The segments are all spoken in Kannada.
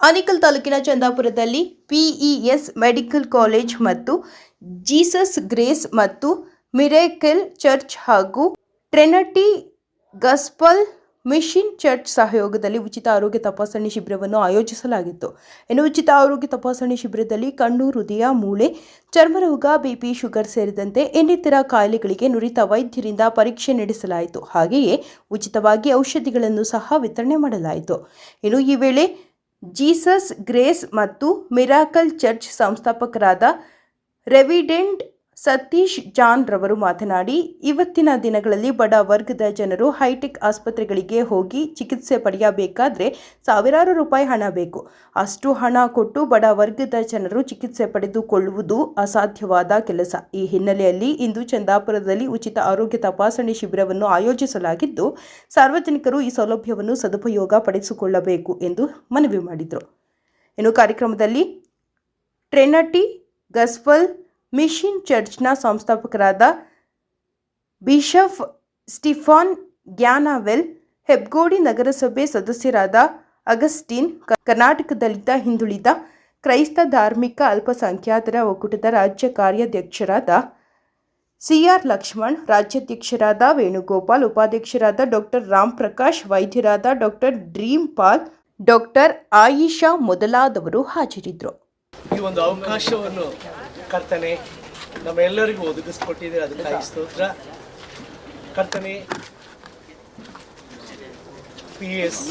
ಆನೇಕಲ್ ತಾಲೂಕಿನ ಚಂದಾಪುರದಲ್ಲಿ ಪಿಇಎಸ್ ಮೆಡಿಕಲ್ ಕಾಲೇಜ್ ಮತ್ತು ಜೀಸಸ್ ಗ್ರೇಸ್ ಮತ್ತು ಮಿರಾಕಲ್ ಚರ್ಚ್ ಹಾಗೂ ಟ್ರಿನಿಟಿ ಗಾಸ್ಪಲ್ ಮಿಷನ್ ಚರ್ಚ್ ಸಹಯೋಗದಲ್ಲಿ ಉಚಿತ ಆರೋಗ್ಯ ತಪಾಸಣೆ ಶಿಬಿರವನ್ನು ಆಯೋಜಿಸಲಾಗಿತ್ತು. ಉಚಿತ ಆರೋಗ್ಯ ತಪಾಸಣೆ ಶಿಬಿರದಲ್ಲಿ ಕಣ್ಣು, ಹೃದಯ, ಮೂಳೆ, ಚರ್ಮರೋಗ, ಬಿಪಿ, ಶುಗರ್ ಸೇರಿದಂತೆ ಇನ್ನಿತರ ಕಾಯಿಲೆಗಳಿಗೆ ನುರಿತ ವೈದ್ಯರಿಂದ ಪರೀಕ್ಷೆ ನಡೆಸಲಾಯಿತು. ಹಾಗೆಯೇ ಉಚಿತವಾಗಿ ಔಷಧಿಗಳನ್ನು ಸಹ ವಿತರಣೆ ಮಾಡಲಾಯಿತು. ಈ ವೇಳೆ ಜೀಸಸ್ ಗ್ರೇಸ್ ಮತ್ತು ಮಿರಾಕಲ್ ಚರ್ಚ್ ಸಂಸ್ಥಾಪಕರಾದ ರೆವಿಡೆಂಡ್ ಸತೀಶ್ ಜಾನ್ ರವರು ಮಾತನಾಡಿ, ಇವತ್ತಿನ ದಿನಗಳಲ್ಲಿ ಬಡ ವರ್ಗದ ಜನರು ಹೈಟೆಕ್ ಆಸ್ಪತ್ರೆಗಳಿಗೆ ಹೋಗಿ ಚಿಕಿತ್ಸೆ ಪಡೆಯಬೇಕಾದ್ರೆ ಸಾವಿರಾರು ರೂಪಾಯಿ ಹಣ ಬೇಕು. ಅಷ್ಟು ಹಣ ಕೊಟ್ಟು ಬಡ ವರ್ಗದ ಜನರು ಚಿಕಿತ್ಸೆ ಪಡೆದುಕೊಳ್ಳುವುದು ಅಸಾಧ್ಯವಾದ ಕೆಲಸ. ಈ ಹಿನ್ನೆಲೆಯಲ್ಲಿ ಇಂದು ಚಂದಾಪುರದಲ್ಲಿ ಉಚಿತ ಆರೋಗ್ಯ ತಪಾಸಣೆ ಶಿಬಿರವನ್ನು ಆಯೋಜಿಸಲಾಗಿದ್ದು, ಸಾರ್ವಜನಿಕರು ಈ ಸೌಲಭ್ಯವನ್ನು ಸದುಪಯೋಗ ಪಡಿಸಿಕೊಳ್ಳಬೇಕು ಎಂದು ಮನವಿ ಮಾಡಿದರು. ಕಾರ್ಯಕ್ರಮದಲ್ಲಿ ಟ್ರಿನಿಟಿ ಗಾಸ್ಪಲ್ ಮಿಷನ್ ಚರ್ಚ್ನ ಸಂಸ್ಥಾಪಕರಾದ ಬಿಷಪ್ ಸ್ಟೀಫನ್ ಗ್ಯಾನವೆಲ್, ಹೆಬ್ಗೋಡಿ ನಗರಸಭೆ ಸದಸ್ಯರಾದ ಅಗಸ್ಟಿನ್, ಕರ್ನಾಟಕ ದಲಿತ ಹಿಂದುಳಿದ ಕ್ರೈಸ್ತ ಧಾರ್ಮಿಕ ಅಲ್ಪಸಂಖ್ಯಾತರ ಒಕ್ಕೂಟದ ರಾಜ್ಯ ಕಾರ್ಯಾಧ್ಯಕ್ಷರಾದ ಸಿಆರ್ ಲಕ್ಷ್ಮಣ್, ರಾಜ್ಯಾಧ್ಯಕ್ಷರಾದ ವೇಣುಗೋಪಾಲ್, ಉಪಾಧ್ಯಕ್ಷರಾದ ಡಾಕ್ಟರ್ ರಾಮ್ ಪ್ರಕಾಶ್, ವೈದ್ಯರಾದ ಡಾಕ್ಟರ್ ಡ್ರೀಮ್ ಪಾಲ್, ಡಾಕ್ಟರ್ ಆಯಿಷಾ ಮೊದಲಾದವರು ಹಾಜರಿದ್ದರು. ಈ ಒಂದು ಅವಕಾಶವನ್ನು ಕರ್ತನೆ ನಮ್ಮೆಲ್ಲರಿಗೂ ಒದಗಿಸ್ಕೊಟ್ಟಿದ್ದೀರಿ, ಅದಕ್ಕಾಗಿ ಸ್ತೋತ್ರ. ಕರ್ತನೆ, ಪಿಎಸ್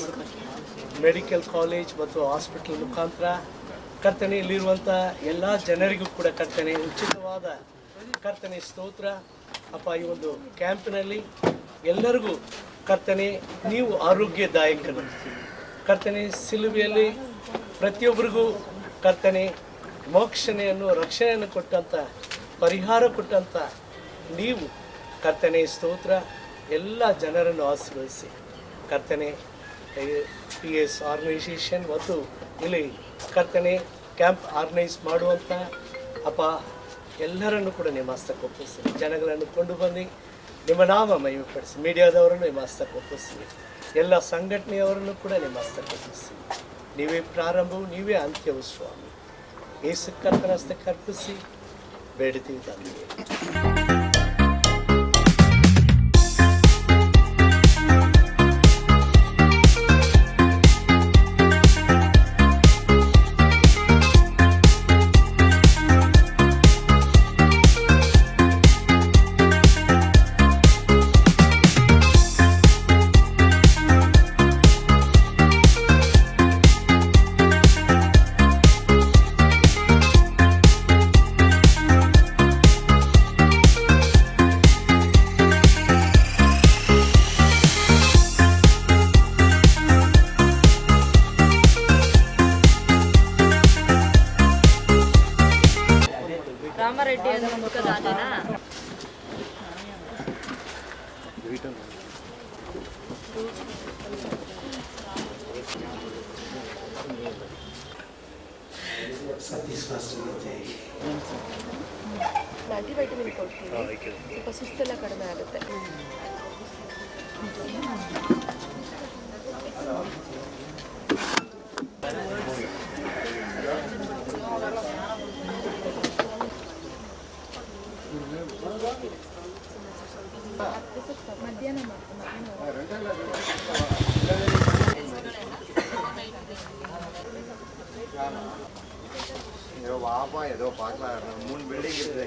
ಮೆಡಿಕಲ್ ಕಾಲೇಜ್ ಮತ್ತು ಹಾಸ್ಪಿಟಲ್ ಮುಖಾಂತರ ಕರ್ತನೆ ಇಲ್ಲಿರುವಂಥ ಎಲ್ಲ ಜನರಿಗೂ ಕೂಡ ಕರ್ತನೆ ಉಚಿತವಾದ ಕರ್ತನೆ ಸ್ತೋತ್ರ. ಅಪ್ಪ, ಈ ಒಂದು ಕ್ಯಾಂಪಿನಲ್ಲಿ ಎಲ್ಲರಿಗೂ ಕರ್ತನೆ ನೀವು ಆರೋಗ್ಯದಾಯಕರು. ಕರ್ತನೆ, ಸಿಲುಬೆಯಲ್ಲಿ ಪ್ರತಿಯೊಬ್ಬರಿಗೂ ಕರ್ತನೆ ಮೋಕ್ಷಣೆಯನ್ನು, ರಕ್ಷಣೆಯನ್ನು ಕೊಟ್ಟಂಥ, ಪರಿಹಾರ ಕೊಟ್ಟಂಥ ನೀವು ಕರ್ತನೆ ಸ್ತೋತ್ರ. ಎಲ್ಲ ಜನರನ್ನು ಆಶೀರ್ವದಿಸಿ ಕರ್ತನೆ. ಪಿಎಸ್ ಆರ್ಗನೈಸೇಷನ್ ಮತ್ತು ಇಲ್ಲಿ ಕರ್ತನೆ ಕ್ಯಾಂಪ್ ಆರ್ಗನೈಸ್ ಮಾಡುವಂಥ ಅಪ್ಪ ಎಲ್ಲರನ್ನು ಕೂಡ ನಿಮ್ಮ ಹಸ್ತಕ್ಕೆ ಒಪ್ಪಿಸಿ, ಜನಗಳನ್ನು ಕೊಂಡು ಬಂದು ನಿಮ್ಮ ನಾಮ ಮಹಿಮೆಪಡಿಸಿ, ಮೀಡಿಯಾದವರನ್ನು ನಿಮ್ಮ ಹಸ್ತಕ್ಕೆ ಒಪ್ಪಿಸಿ, ಎಲ್ಲ ಸಂಘಟನೆಯವರನ್ನು ಕೂಡ ನಿಮ್ಮ ಹಸ್ತಕ್ಕೆ ಒಪ್ಪಿಸಿ. ನೀವೇ ಪ್ರಾರಂಭವು, ನೀವೇ ಅಂತ್ಯವು ಸ್ವಾಮಿ. ಯೇಸು ಕರ್ತನ ಹಸ್ತಕ್ಕೆ ಅರ್ಪಿಸಿ ಬೇಡ್ತೀವಿ ತಂದೆಯೇ. ರಾಮರೆಡ್ಡಿ ಅದರ ಮುಖದಾನೇನಾ? ಮಲ್ಟಿವೈಟಮಿನ್ ಕೊಡ್ತೀವಿ, ಸ್ವಲ್ಪ ಸುಸ್ತೆಲ್ಲ ಕಡಿಮೆ ಆಗುತ್ತೆ. ಮಧ್ಯಾಹ್ನ வாப்பா ஏதோ பார்க்கலாம், 3 பில்டிங் இருக்குது.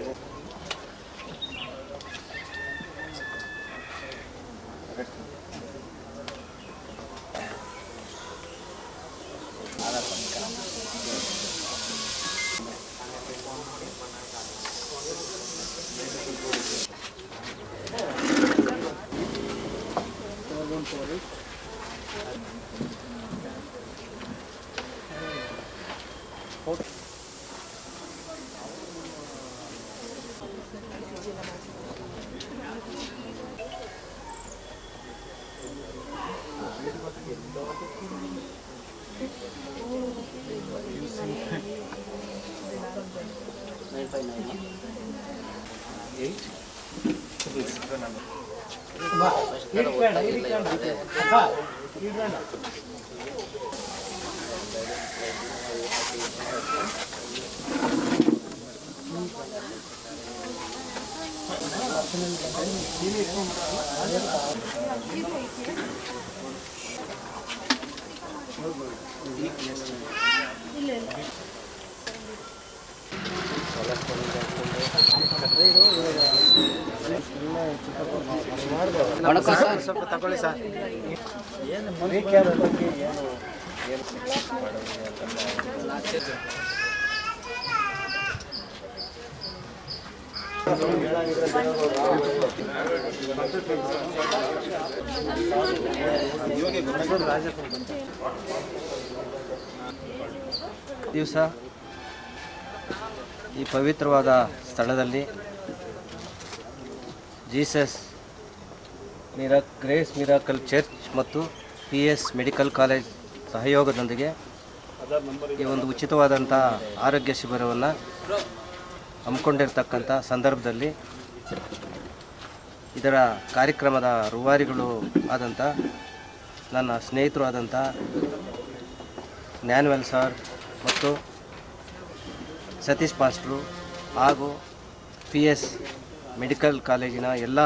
ಸ್ವಲ್ಪ ತಗೊಳ್ಳಿ ಸರ್. ದಿವಸ ಈ ಪವಿತ್ರವಾದ ಸ್ಥಳದಲ್ಲಿ ಜೀಸಸ್ ಗ್ರೇಸ್ ಮಿರಾಕಲ್ ಚರ್ಚ್ ಮತ್ತು PS ಮೆಡಿಕಲ್ ಕಾಲೇಜ್ ಸಹಯೋಗದೊಂದಿಗೆ ಈ ಒಂದು ಉಚಿತವಾದಂಥ ಆರೋಗ್ಯ ಶಿಬಿರವನ್ನು ಹಮ್ಮಿಕೊಂಡಿರ್ತಕ್ಕಂಥ ಸಂದರ್ಭದಲ್ಲಿ ಇದರ ಕಾರ್ಯಕ್ರಮದ ರೂವಾರಿಗಳು ಆದಂಥ ನನ್ನ ಸ್ನೇಹಿತರು ಆದಂಥ ಜ್ಞಾನವೇಲ್ ಸರ್ ಮತ್ತು ಸತೀಶ್ ಪಾಸ್ಟ್ರು ಹಾಗೂ PS ಮೆಡಿಕಲ್ ಕಾಲೇಜಿನ ಎಲ್ಲ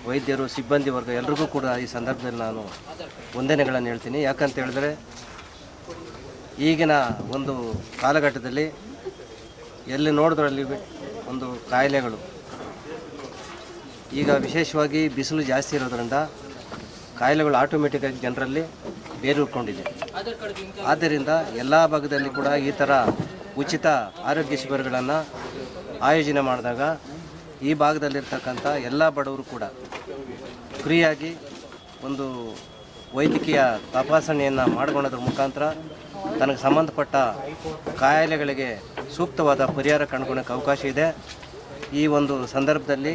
ವೈದ್ಯರು ಸಿಬ್ಬಂದಿ ವರ್ಗ ಎಲ್ರಿಗೂ ಕೂಡ ಈ ಸಂದರ್ಭದಲ್ಲಿ ನಾನು ವಂದನೆಗಳನ್ನು ಹೇಳ್ತೀನಿ. ಯಾಕಂತ ಹೇಳಿದ್ರೆ ಈಗಿನ ಒಂದು ಕಾಲಘಟ್ಟದಲ್ಲಿ ಎಲ್ಲಿ ನೋಡಿದ್ರಲ್ಲಿ ಒಂದು ಕಾಯಿಲೆಗಳು, ಈಗ ವಿಶೇಷವಾಗಿ ಬಿಸಿಲು ಜಾಸ್ತಿ ಇರೋದರಿಂದ ಕಾಯಿಲೆಗಳು ಆಟೋಮೆಟಿಕ್ಕಾಗಿ ಜನರಲ್ಲಿ ಬೇರೂರ್ಕೊಂಡಿದೆ. ಆದ್ದರಿಂದ ಎಲ್ಲ ಭಾಗದಲ್ಲಿ ಕೂಡ ಈ ಥರ ಉಚಿತ ಆರೋಗ್ಯ ಶಿಬಿರಗಳನ್ನು ಆಯೋಜನೆ ಮಾಡಿದಾಗ ಈ ಭಾಗದಲ್ಲಿರ್ತಕ್ಕಂಥ ಎಲ್ಲ ಬಡವರು ಕೂಡ ಫ್ರೀಯಾಗಿ ಒಂದು ವೈದ್ಯಕೀಯ ತಪಾಸಣೆಯನ್ನು ಮಾಡಿಕೊಳ್ಳೋದ್ರ ಮುಖಾಂತರ ತನಗೆ ಸಂಬಂಧಪಟ್ಟ ಕಾಯಿಲೆಗಳಿಗೆ ಸೂಕ್ತವಾದ ಪರಿಹಾರ ಕಂಡುಕೊಳ್ಳೋಕ್ಕೆ ಅವಕಾಶ ಇದೆ. ಈ ಒಂದು ಸಂದರ್ಭದಲ್ಲಿ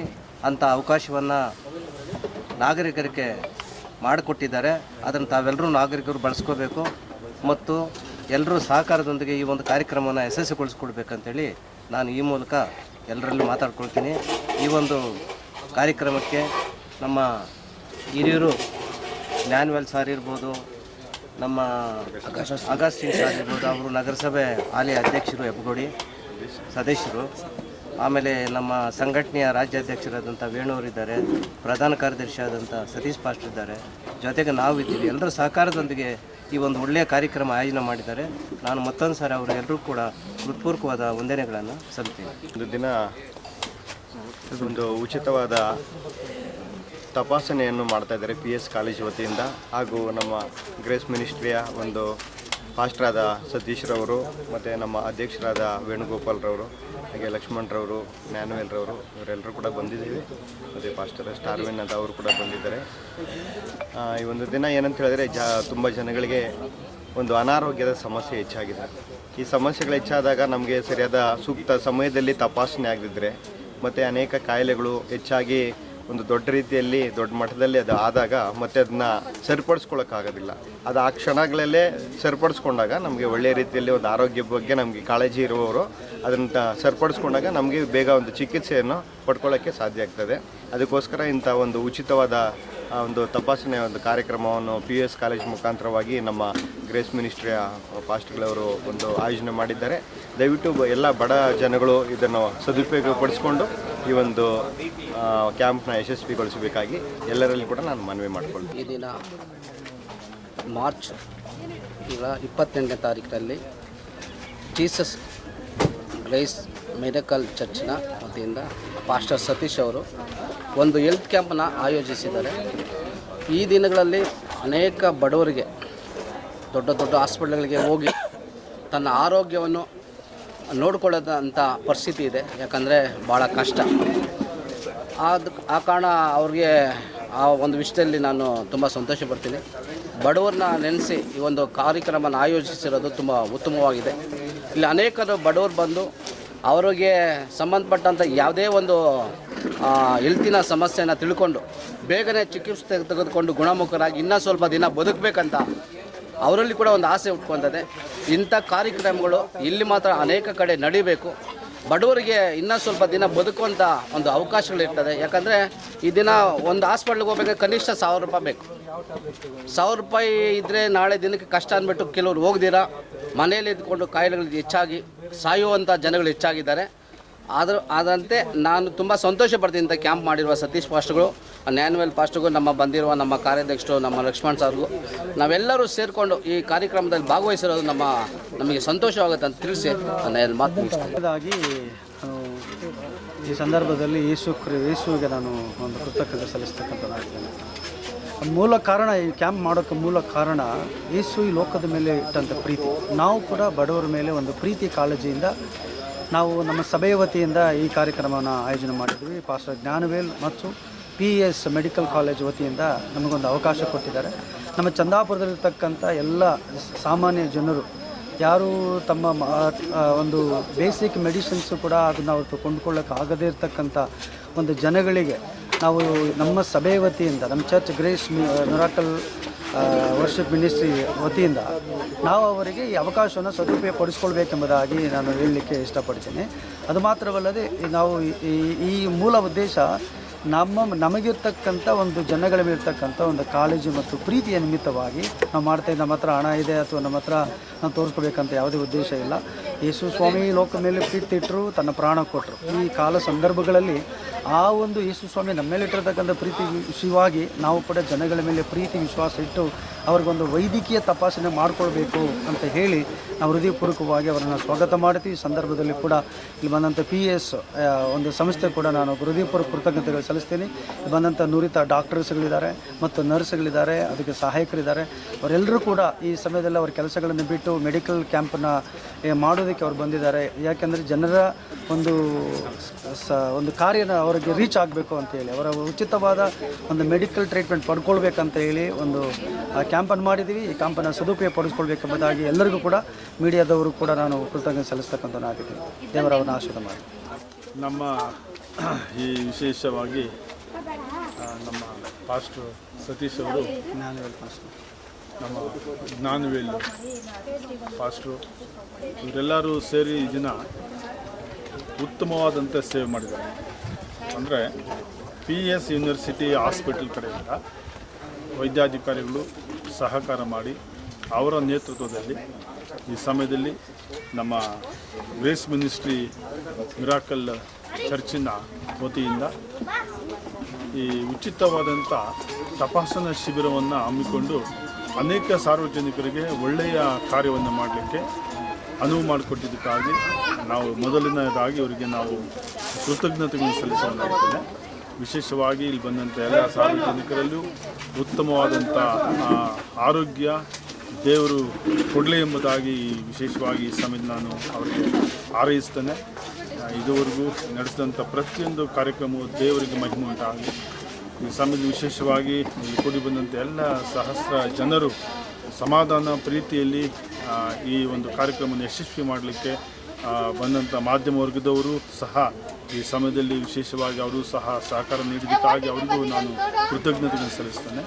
ಅಂಥ ಅವಕಾಶವನ್ನು ನಾಗರಿಕರಿಗೆ ಮಾಡಿಕೊಟ್ಟಿದ್ದಾರೆ. ಅದನ್ನು ತಾವೆಲ್ಲರೂ ನಾಗರಿಕರು ಬಳಸ್ಕೋಬೇಕು ಮತ್ತು ಎಲ್ಲರೂ ಸಹಕಾರದೊಂದಿಗೆ ಈ ಒಂದು ಕಾರ್ಯಕ್ರಮವನ್ನು ಯಶಸ್ವಿಗೊಳಿಸ್ಕೊಡ್ಬೇಕಂತೇಳಿ ನಾನು ಈ ಮೂಲಕ ಎಲ್ಲರಲ್ಲೂ ಮಾತಾಡ್ಕೊಳ್ತೀನಿ. ಈ ಒಂದು ಕಾರ್ಯಕ್ರಮಕ್ಕೆ ನಮ್ಮ ಹಿರಿಯರು ಜ್ಞಾನವೇಲ್ ಸಾರ್ ಇರ್ಬೋದು, ನಮ್ಮ ಅಗಸ್ಟಿನ್ ಸಾರ್ ಇರ್ಬೋದು, ಅವರು ನಗರಸಭೆ ಹಾಲಿ ಅಧ್ಯಕ್ಷರು ಹೆಬ್ಬಗೋಡಿ ಸದಸ್ಯರು, ಆಮೇಲೆ ನಮ್ಮ ಸಂಘಟನೆಯ ರಾಜ್ಯಾಧ್ಯಕ್ಷರಾದಂಥ ವೇಣುವರಿದ್ದಾರೆ, ಪ್ರಧಾನ ಕಾರ್ಯದರ್ಶಿ ಆದಂಥ ಸತೀಶ್ ಪಾಸ್ಟರ್ ಇದ್ದಾರೆ, ಜೊತೆಗೆ ನಾವು ಇದ್ದೀವಿ. ಎಲ್ಲರ ಸಹಕಾರದೊಂದಿಗೆ ಈ ಒಂದು ಒಳ್ಳೆಯ ಕಾರ್ಯಕ್ರಮ ಆಯೋಜನೆ ಮಾಡಿದ್ದಾರೆ. ನಾನು ಮತ್ತೊಂದು ಸಾರಿ ಅವರು ಎಲ್ಲರೂ ಕೂಡ ಹೃತ್ಪೂರ್ವಕವಾದ ವಂದನೆಗಳನ್ನು ಸಲ್ಲಿಸ್ತೀನಿ. ಒಂದು ದಿನ ಒಂದು ಉಚಿತವಾದ ತಪಾಸಣೆಯನ್ನು ಮಾಡ್ತಾ ಇದ್ದಾರೆ PS ಕಾಲೇಜ್ ವತಿಯಿಂದ, ಹಾಗೂ ನಮ್ಮ ಗ್ರೇಸ್ ಮಿನಿಸ್ಟ್ರಿಯ ಒಂದು ಪಾಸ್ಟ್ರಾದ ಸತೀಶ್ರವರು ಮತ್ತು ನಮ್ಮ ಅಧ್ಯಕ್ಷರಾದ ವೇಣುಗೋಪಾಲ್ರವರು, ಹಾಗೆ ಲಕ್ಷ್ಮಣರವರು, ಜ್ಞಾನವೇಲ್ರವರು, ಇವರೆಲ್ಲರೂ ಕೂಡ ಬಂದಿದ್ದೀವಿ. ಮತ್ತು ಪಾಸ್ಟರ್ ಸ್ಟಾರ್ವಿನ್ ಅಂತ ಅವರು ಕೂಡ ಬಂದಿದ್ದಾರೆ. ಈ ಒಂದು ದಿನ ಏನಂತ ಹೇಳಿದ್ರೆ ತುಂಬ ಜನಗಳಿಗೆ ಒಂದು ಅನಾರೋಗ್ಯದ ಸಮಸ್ಯೆ ಹೆಚ್ಚಾಗಿದೆ. ಈ ಸಮಸ್ಯೆಗಳು ಹೆಚ್ಚಾದಾಗ ನಮಗೆ ಸರಿಯಾದ ಸೂಕ್ತ ಸಮಯದಲ್ಲಿ ತಪಾಸಣೆ ಆಗದಿದ್ದರೆ ಮತ್ತು ಅನೇಕ ಕಾಯಿಲೆಗಳು ಹೆಚ್ಚಾಗಿ ಒಂದು ದೊಡ್ಡ ರೀತಿಯಲ್ಲಿ ದೊಡ್ಡ ಮಟ್ಟದಲ್ಲಿ ಅದು ಆದಾಗ ಮತ್ತೆ ಅದನ್ನ ಸರಿಪಡಿಸ್ಕೊಳ್ಳೋಕ್ಕಾಗೋದಿಲ್ಲ. ಅದು ಆ ಕ್ಷಣಗಳಲ್ಲೇ ಸರಿಪಡಿಸ್ಕೊಂಡಾಗ ನಮಗೆ ಒಳ್ಳೆಯ ರೀತಿಯಲ್ಲಿ ಒಂದು ಆರೋಗ್ಯ ಬಗ್ಗೆ ನಮಗೆ ಕಾಳಜಿ ಇರುವವರು ಅದನ್ನು ಸರಿಪಡಿಸ್ಕೊಂಡಾಗ ನಮಗೆ ಬೇಗ ಒಂದು ಚಿಕಿತ್ಸೆಯನ್ನು ಪಡ್ಕೊಳ್ಳೋಕ್ಕೆ ಸಾಧ್ಯ ಆಗ್ತದೆ. ಅದಕ್ಕೋಸ್ಕರ ಇಂಥ ಒಂದು ಉಚಿತವಾದ ಒಂದು ತಪಾಸಣೆ ಒಂದು ಕಾರ್ಯಕ್ರಮವನ್ನು PS ಕಾಲೇಜ್ ಮುಖಾಂತರವಾಗಿ ನಮ್ಮ ಗ್ರೇಸ್ ಮಿನಿಸ್ಟ್ರಿಯ ಪಾಸ್ಟ್ಗಳವರು ಒಂದು ಆಯೋಜನೆ ಮಾಡಿದ್ದಾರೆ. ದಯವಿಟ್ಟು ಎಲ್ಲ ಬಡ ಜನಗಳು ಇದನ್ನು ಸದುಪಯೋಗಪಡಿಸ್ಕೊಂಡು ಈ ಒಂದು ಕ್ಯಾಂಪ್ನ ಯಶಸ್ವಿಗೊಳಿಸಬೇಕಾಗಿ ಎಲ್ಲರಲ್ಲಿ ಕೂಡ ನಾನು ಮನವಿ ಮಾಡಿಕೊಳ್ತೀನಿ. ಈ ದಿನ ಮಾರ್ಚ್ 28ನೇ ತಾರೀಕಿನಲ್ಲಿ ಜೀಸಸ್ ಗ್ರೇಸ್ ಮೆಡಿಕಲ್ ಚರ್ಚ್ನ ವತಿಯಿಂದ ಪಾಸ್ಟರ್ ಸತೀಶ್ ಅವರು ಒಂದು ಹೆಲ್ತ್ ಕ್ಯಾಂಪನ್ನು ಆಯೋಜಿಸಿದ್ದಾರೆ. ಈ ದಿನಗಳಲ್ಲಿ ಅನೇಕ ಬಡವರಿಗೆ ದೊಡ್ಡ ದೊಡ್ಡ ಹಾಸ್ಪಿಟ್ಲ್ಗಳಿಗೆ ಹೋಗಿ ತನ್ನ ಆರೋಗ್ಯವನ್ನು ನೋಡಿಕೊಳ್ಳೋದಂಥ ಪರಿಸ್ಥಿತಿ ಇದೆ. ಯಾಕಂದರೆ ಭಾಳ ಕಷ್ಟ. ಆ ಕಾರಣ ಅವ್ರಿಗೆ ಆ ಒಂದು ವಿಷಯದಲ್ಲಿ ನಾನು ತುಂಬ ಸಂತೋಷ ಪಡ್ತೀನಿ. ಬಡವರನ್ನ ನೆನೆಸಿ ಈ ಒಂದು ಕಾರ್ಯಕ್ರಮನ ಆಯೋಜಿಸಿರೋದು ತುಂಬ ಉತ್ತಮವಾಗಿದೆ. ಇಲ್ಲಿ ಅನೇಕರು ಬಡವರು ಬಂದು ಅವರಿಗೆ ಸಂಬಂಧಪಟ್ಟಂಥ ಯಾವುದೇ ಒಂದು ಹೆಲ್ತಿನ ಸಮಸ್ಯೆನ ತಿಳ್ಕೊಂಡು ಬೇಗನೆ ಚಿಕಿತ್ಸೆ ತೆಗೆದುಕೊಂಡು ಗುಣಮುಖರಾಗಿ ಇನ್ನೂ ಸ್ವಲ್ಪ ದಿನ ಬದುಕಬೇಕಂತ ಅವರಲ್ಲಿ ಕೂಡ ಒಂದು ಆಸೆ ಹುಟ್ಕೊತದೆ. ಇಂಥ ಕಾರ್ಯಕ್ರಮಗಳು ಇಲ್ಲಿ ಮಾತ್ರ ಅನೇಕ ಕಡೆ ನಡೀಬೇಕು. ಬಡವರಿಗೆ ಇನ್ನೂ ಸ್ವಲ್ಪ ದಿನ ಬದುಕುವಂಥ ಒಂದು ಅವಕಾಶಗಳಿರ್ತದೆ. ಯಾಕಂದರೆ ಈ ದಿನ ಒಂದು ಹಾಸ್ಪಿಟ್ಲಿಗೆ ಹೋಗ್ಬೇಕಾದ್ರೆ ಕನಿಷ್ಠ 1000 ರೂಪಾಯಿ ಬೇಕು. 1000 ರೂಪಾಯಿ ಇದ್ದರೆ ನಾಳೆ ದಿನಕ್ಕೆ ಕಷ್ಟ ಅಂದ್ಬಿಟ್ಟು ಕೆಲವರು ಹೋಗ್ದಿರಾ ಮನೆಯಲ್ಲಿ ಇದ್ಕೊಂಡು ಕಾಯಿಲೆಗಳು ಹೆಚ್ಚಾಗಿ ಸಾಯುವಂಥ ಜನಗಳು ಹೆಚ್ಚಾಗಿದ್ದಾರೆ. ಆದಂತೆ ನಾನು ತುಂಬ ಸಂತೋಷ ಪಡ್ತೀನಿ ಇಂಥ ಕ್ಯಾಂಪ್ ಮಾಡಿರುವ ಸತೀಶ್ ಪಾಸ್ಟ್ಗಳು, ನ್ಯಾನ್ವೆಲ್ ಪಾಸ್ಟ್ಗೂ, ಬಂದಿರುವ ನಮ್ಮ ಕಾರ್ಯಾಧ್ಯಕ್ಷರು ನಮ್ಮ ಲಕ್ಷ್ಮಣ್ ಸರ್ಗೂ, ನಾವೆಲ್ಲರೂ ಸೇರಿಕೊಂಡು ಈ ಕಾರ್ಯಕ್ರಮದಲ್ಲಿ ಭಾಗವಹಿಸಿರೋದು ನಮಗೆ ಸಂತೋಷವಾಗುತ್ತೆ ಅಂತ ತಿಳಿಸಿ ನನ್ನ ಎರಡು ಮಾತು ಮುಗಿಸ್ತೇನೆ. ಈ ಸಂದರ್ಭದಲ್ಲಿ ಯೇಸುವಿಗೆ ನಾನು ಒಂದು ಕೃತಜ್ಞತೆ ಸಲ್ಲಿಸ್ತಕ್ಕಂಥದ್ದಾಗಿದ್ದೇನೆ. ಮೂಲ ಕಾರಣ, ಈ ಕ್ಯಾಂಪ್ ಮಾಡೋಕ್ಕೆ ಮೂಲ ಕಾರಣ ಯೇಸು ಈ ಲೋಕದ ಮೇಲೆ ಇಟ್ಟಂಥ ಪ್ರೀತಿ. ನಾವು ಕೂಡ ಬಡವರ ಮೇಲೆ ಒಂದು ಪ್ರೀತಿ ಕಾಳಜಿಯಿಂದ ನಾವು ನಮ್ಮ ಸಭೆಯ ವತಿಯಿಂದ ಈ ಕಾರ್ಯಕ್ರಮವನ್ನು ಆಯೋಜನೆ ಮಾಡಿದ್ವಿ. ಪಾಸ್ಟರ್ ಜ್ಞಾನವೇಲ್ ಮತ್ತು PES ಮೆಡಿಕಲ್ ಕಾಲೇಜ್ ವತಿಯಿಂದ ನಮಗೊಂದು ಅವಕಾಶ ಕೊಟ್ಟಿದ್ದಾರೆ. ನಮ್ಮ ಚಂದಾಪುರದಲ್ಲಿರ್ತಕ್ಕಂಥ ಎಲ್ಲ ಸಾಮಾನ್ಯ ಜನರು ಯಾರು ತಮ್ಮ ಒಂದು ಬೇಸಿಕ್ ಮೆಡಿಸಿನ್ಸು ಕೂಡ ಅದನ್ನು ಅವ್ರು ಕೊಂಡ್ಕೊಳ್ಳೋಕೆ ಆಗದೇ ಇರತಕ್ಕಂಥ ಒಂದು ಜನಗಳಿಗೆ ನಾವು ನಮ್ಮ ಸಭೆ ವತಿಯಿಂದ, ನಮ್ಮ church grace miracle worship ministry ವತಿಯಿಂದ ನಾವು ಅವರಿಗೆ ಈ ಅವಕಾಶವನ್ನು ಸದುಪಯೋಗ ಪಡಿಸ್ಕೊಳ್ಬೇಕೆಂಬುದಾಗಿ ನಾನು ಹೇಳಲಿಕ್ಕೆ ಇಷ್ಟಪಡ್ತೀನಿ. ಅದು ಮಾತ್ರವಲ್ಲದೆ ನಾವು ಈ ಮೂಲ ಉದ್ದೇಶ ನಮಗಿರ್ತಕ್ಕಂಥ ಒಂದು ಜನಗಳ ಮೇಲಿರ್ತಕ್ಕಂಥ ಒಂದು ಕಾಳಜಿ ಮತ್ತು ಪ್ರೀತಿಯ ನಿಮಿತ್ತವಾಗಿ ನಾವು ಮಾಡ್ತಾಯಿದ್ದು. ನಮ್ಮ ಹತ್ರ ಹಣ ಇದೆ ಅಥವಾ ನಮ್ಮ ಹತ್ರ ನಾವು ತೋರಿಸ್ಕೋಬೇಕಂತ ಯಾವುದೇ ಉದ್ದೇಶ ಇಲ್ಲ. ಯೇಸು ಸ್ವಾಮಿ ಲೋಕ ಮೇಲೆ ಪ್ರೀತಿ ಇಟ್ಟರು, ತನ್ನ ಪ್ರಾಣ ಕೊಟ್ಟರು. ಈ ಕಾಲ ಸಂದರ್ಭಗಳಲ್ಲಿ ಆ ಒಂದು ಯೇಸು ಸ್ವಾಮಿ ನಮ್ಮ ಮೇಲೆ ಇಟ್ಟಿರ್ತಕ್ಕಂಥ ಪ್ರೀತಿ ವಿಷಯವಾಗಿ ನಾವು ಕೂಡ ಜನಗಳ ಮೇಲೆ ಪ್ರೀತಿ ವಿಶ್ವಾಸ ಇಟ್ಟು ಅವ್ರಿಗೊಂದು ವೈದ್ಯಕೀಯ ತಪಾಸಣೆ ಮಾಡಿಕೊಳ್ಬೇಕು ಅಂತ ಹೇಳಿ ನಾವು ಹೃದಯಪೂರ್ವಕವಾಗಿ ಅವರನ್ನು ಸ್ವಾಗತ ಮಾಡ್ತೀವಿ. ಈ ಸಂದರ್ಭದಲ್ಲಿ ಕೂಡ ಇಲ್ಲಿ ಬಂದಂಥ PES ಒಂದು ಸಂಸ್ಥೆ ಕೂಡ ನಾನು ಹೃದಯಪೂರ್ವಕ ಕೃತಜ್ಞತೆಗಳು ಸಲ್ಲಿಸ್ತೀನಿ. ಬಂದಂಥ ನುರಿತ ಡಾಕ್ಟರ್ಸ್ಗಳಿದ್ದಾರೆ ಮತ್ತು ನರ್ಸ್ಗಳಿದ್ದಾರೆ, ಅದಕ್ಕೆ ಸಹಾಯಕರಿದ್ದಾರೆ. ಅವರೆಲ್ಲರೂ ಕೂಡ ಈ ಸಮಯದಲ್ಲಿ ಅವರ ಕೆಲಸಗಳನ್ನು ಬಿಟ್ಟು ಮೆಡಿಕಲ್ ಕ್ಯಾಂಪನ್ನು ಮಾಡೋದಕ್ಕೆ ಅವ್ರು ಬಂದಿದ್ದಾರೆ. ಯಾಕೆಂದರೆ ಜನರ ಒಂದು ಕಾರ್ಯನ ಅವರಿಗೆ ರೀಚ್ ಆಗಬೇಕು ಅಂತೇಳಿ, ಅವರ ಉಚಿತವಾದ ಒಂದು ಮೆಡಿಕಲ್ ಟ್ರೀಟ್ಮೆಂಟ್ ಪಡ್ಕೊಳ್ಬೇಕಂತ ಹೇಳಿ ಒಂದು ಕ್ಯಾಂಪನ್ನು ಮಾಡಿದ್ದೀವಿ. ಈ ಕ್ಯಾಂಪನ್ನು ಸದುಪಯೋಗ ಪಡಿಸ್ಕೊಳ್ಬೇಕೆಂಬುದಾಗಿ ಎಲ್ಲರಿಗೂ ಕೂಡ ಮೀಡಿಯಾದವರು ಕೂಡ ನಾನು ಕೃತಜ್ಞತೆ ಸಲ್ಲಿಸ್ತಕ್ಕಂಥನಾಗಿದ್ದೀನಿ. ದೇವರವನ್ನ ಆಶೀರ್ವಾದ ಮಾಡಿ. ನಮ್ಮ ಈ ವಿಶೇಷವಾಗಿ ನಮ್ಮ ಪಾಸ್ಟರ್ ಸತೀಶ್ ಅವರು, ನಮ್ಮ ಜ್ಞಾನವೇಲ್ ಪಾಸ್ಟ್ರು, ಇವರೆಲ್ಲರೂ ಸೇರಿ ಈ ದಿನ ಉತ್ತಮವಾದಂಥ ಸೇವೆ ಮಾಡಿದ್ದಾರೆ. ಅಂದರೆ PES ಯೂನಿವರ್ಸಿಟಿ ಹಾಸ್ಪಿಟಲ್ ಕಡೆಯಿಂದ ವೈದ್ಯಾಧಿಕಾರಿಗಳು ಸಹಕಾರ ಮಾಡಿ ಅವರ ನೇತೃತ್ವದಲ್ಲಿ ಈ ಸಮಯದಲ್ಲಿ ನಮ್ಮ ಗ್ರೇಸ್ ಮಿನಿಸ್ಟ್ರಿ ಮಿರಾಕಲ್ ಚರ್ಚಿನ ವತಿಯಿಂದ ಈ ಉಚಿತವಾದಂಥ ತಪಾಸಣಾ ಶಿಬಿರವನ್ನು ಹಮ್ಮಿಕೊಂಡು ಅನೇಕ ಸಾರ್ವಜನಿಕರಿಗೆ ಒಳ್ಳೆಯ ಕಾರ್ಯವನ್ನು ಮಾಡಲಿಕ್ಕೆ ಅನುವು ಮಾಡಿಕೊಟ್ಟಿದ್ದಕ್ಕಾಗಿ ನಾವು ಮೊದಲನೇದಾಗಿ ಅವರಿಗೆ ನಾವು ಕೃತಜ್ಞತೆಗಳನ್ನು ಸಲ್ಲಿಸಬೇಕಾಗುತ್ತದೆ. ವಿಶೇಷವಾಗಿ ಇಲ್ಲಿ ಬಂದಂಥ ಎಲ್ಲ ಸಾರ್ವಜನಿಕರಲ್ಲೂ ಉತ್ತಮವಾದಂಥ ಆರೋಗ್ಯ ದೇವರು ಕೊಡಲಿ ಎಂಬುದಾಗಿ ವಿಶೇಷವಾಗಿ ಈ ಸಮಯದಲ್ಲಿ ನಾನು ಅವರಿಗೆ ಹಾರೈಸ್ತೇನೆ. ಇದುವರೆಗೂ ನಡೆಸಿದಂಥ ಪ್ರತಿಯೊಂದು ಕಾರ್ಯಕ್ರಮವು ದೇವರಿಗೆ ಮಹಿಮೆ ಉಂಟಾಗಲಿ. ಈ ಸಮಯದಲ್ಲಿ ವಿಶೇಷವಾಗಿ ಇಲ್ಲಿ ಕೂಡಿ ಬಂದಂಥ ಎಲ್ಲ ಸಹಸ್ರ ಜನರು ಸಮಾಧಾನ ಪ್ರೀತಿಯಲ್ಲಿ ಈ ಒಂದು ಕಾರ್ಯಕ್ರಮವನ್ನು ಯಶಸ್ವಿ ಮಾಡಲಿಕ್ಕೆ ಬಂದಂಥ ಮಾಧ್ಯಮ ವರ್ಗದವರು ಸಹ ಈ ಸಮಯದಲ್ಲಿ ವಿಶೇಷವಾಗಿ ಅವರು ಸಹ ಸಹಕಾರ ನೀಡಿದ್ದಕ್ಕಾಗಿ ಅವರಿಗೂ ನಾನು ಕೃತಜ್ಞತೆಗಳನ್ನು ಸಲ್ಲಿಸ್ತೇನೆ.